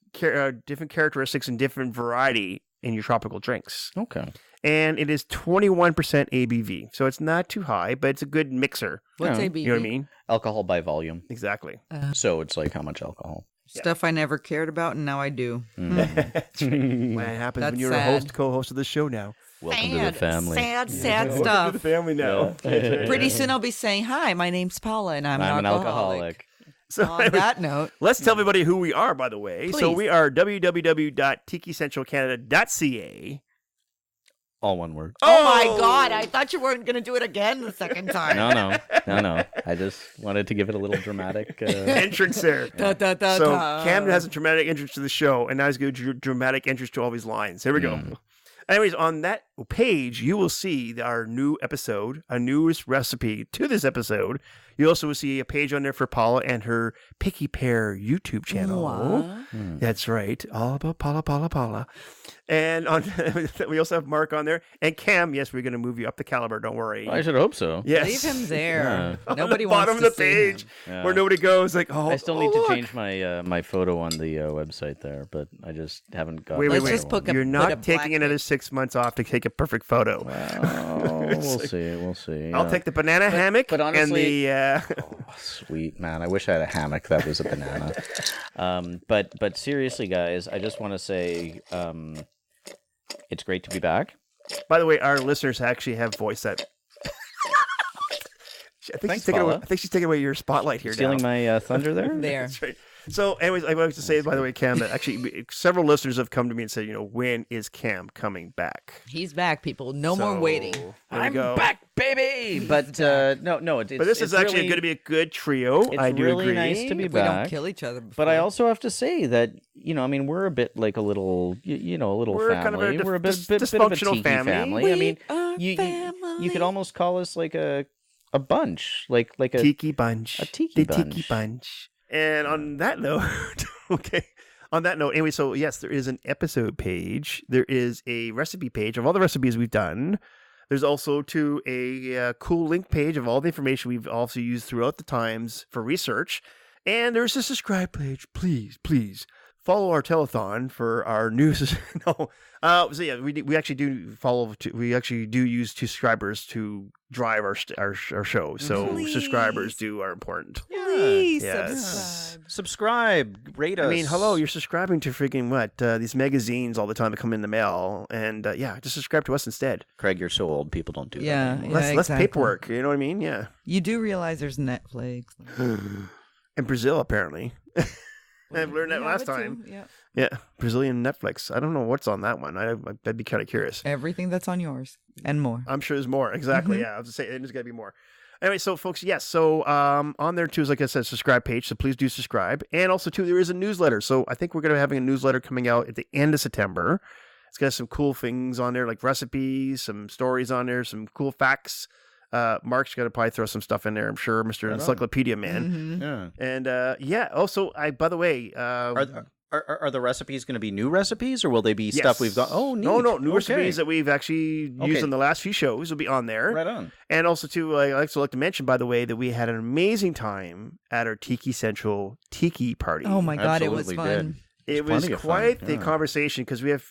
characteristics and different variety in your tropical drinks. Okay. And it is 21% ABV. So it's not too high, but it's a good mixer. What's Yeah. ABV? You know what I mean? Alcohol by volume. Exactly. So it's like how much alcohol? Stuff I never cared about, and now I do. That's right. What happens That's when you're sad. a co-host of the show now? Welcome to the family. Sad Welcome to stuff. the family now. Pretty soon I'll be saying, "Hi, my name's Paula, and I'm I'm an alcoholic." So On that note, let's tell everybody who we are, by the way. So Please. we are www.tikicentralcanada.ca. All one word. oh my God, I thought you weren't going to do it again the second time. No. I just wanted to give it a little dramatic. Entrance there. Da, da, da, So da. Camden has a dramatic entrance to the show, and now he's going to do dramatic entrance to all these lines. Here we go. Anyways, on that page, you will see our new episode, a newest recipe to this episode. You also will see a page on there for Paula and her Picky Pear YouTube channel. That's right. All about Paula. And we also have Mark on there. And Cam, yes, we're going to move you up the caliber. Don't worry. I should hope so. Yes. Leave him there. On Nobody the wants bottom to of the page see him. where nobody goes. Like, oh, I still need to look. change my my photo on the website there, but I just haven't got. Wait. Let's just put You're put a not taking black another pic. 6 months off to take a perfect photo. Well, we'll see. We'll see. I'll take the banana hammock but and honestly- the. Oh, sweet man, I wish I had a hammock that was a banana. But seriously, guys, I just want to say, it's great to be back. By the way, our listeners actually have voiced that. Thanks, Paula. I think she's taking away your spotlight here. Stealing now. my thunder there. There. That's right. So, anyways, I wanted to say, by the way, Cam, that actually several listeners have come to me and said, when is Cam coming back? He's back, people. No more So, waiting. There we go. back, baby. But no. It's, But this is actually really, going to be a good trio. It's I do really agree. nice to be If we don't back. kill each other before. But I also have to say that we're a bit like a little, a little We're family. kind of a we're a bit of a dysfunctional tiki family. I mean, are you family. could almost call us like a bunch, like a Tiki Bunch. a tiki the Tiki bunch. Bunch. And on that note, okay. On that note, anyway, so yes, there is an episode page. There is a recipe page of all the recipes we've done. There's also a cool link page of all the information we've also used throughout the times for research. And there's a subscribe page. Please follow our telethon for our news. No, so yeah, we actually do follow. We actually do use subscribers to drive our show. So Please. subscribers are important. Please Yes. subscribe. Subscribe, rate us. I mean, hello, you're subscribing to freaking what? These magazines all the time that come in the mail. And just subscribe to us instead. Craig, you're so old. People don't do that. Yeah, anymore. yeah, Less exactly. paperwork. You know what I mean? Yeah. You do realize there's Netflix. In Brazil, apparently. I've learned that We last have it time. too, yeah. Yeah, Brazilian Netflix. I don't know what's on that one. I'd be kind of curious. Everything that's on yours and more. I'm sure there's more. Exactly. Yeah, I was to say there's got to be more. Anyway, so folks, yes. So on there too is, like I said, subscribe page. So please do subscribe. And also too, there is a newsletter. So I think we're going to be having a newsletter coming out at the end of September. It's got some cool things on there, like recipes, some stories on there, some cool facts. Mark's got to probably throw some stuff in there, I'm sure, Mr. Encyclopedia Man. Mhm. Yeah. And also, by the way, Are the recipes going to be new recipes, or will they be yes. stuff we've got? Oh, neat. No, new Okay. recipes that we've actually used Okay. in the last few shows will be on there. Right on. And also, too, I also like to mention, by the way, that we had an amazing time at our Tiki Central Tiki party. Oh my God, it was Absolutely fun. did. It was plenty of fun, quite the yeah. conversation because we have,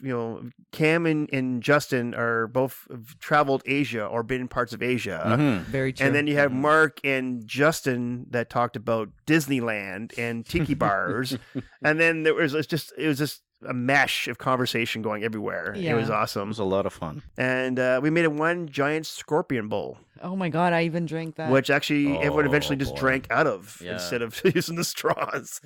Cam and Justin are both traveled Asia or been in parts of Asia. Mhm. Very true. And then you have Mark and Justin that talked about Disneyland and tiki bars. And then it was just a mesh of conversation going everywhere. Yeah. It was It awesome. was a lot of fun. And we made it one giant scorpion bowl, Oh my God, I even drank that. which actually everyone eventually just boy. drank out of Yeah. instead of using the straws.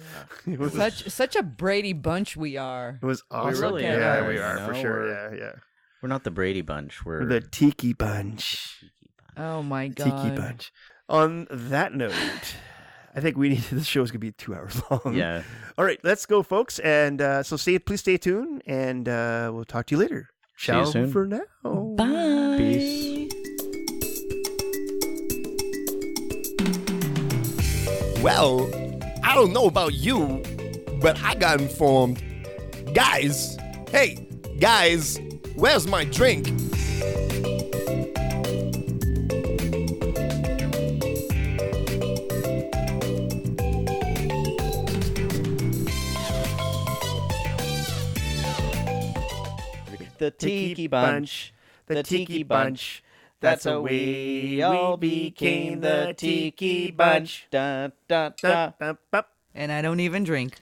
It was, Such a Brady Bunch we are. it was awesome. really yeah, are, we you are for know, sure. we're- Yeah. We're not the Brady Bunch. We're The Tiki Bunch. Oh my God. Tiki Bunch. On that note, I think this show is going to be 2 hours long. Yeah. All right, let's go, folks. And so please stay tuned, and we'll talk to you later. See you Ciao soon. for now. Bye. Peace. Well, I don't know about you, but I got informed. Guys, hey, guys, where's my drink? The Tiki Bunch. The Tiki Bunch. That's how we all became the Tiki Bunch. Da, da, da. Ba, ba, ba. And I don't even drink.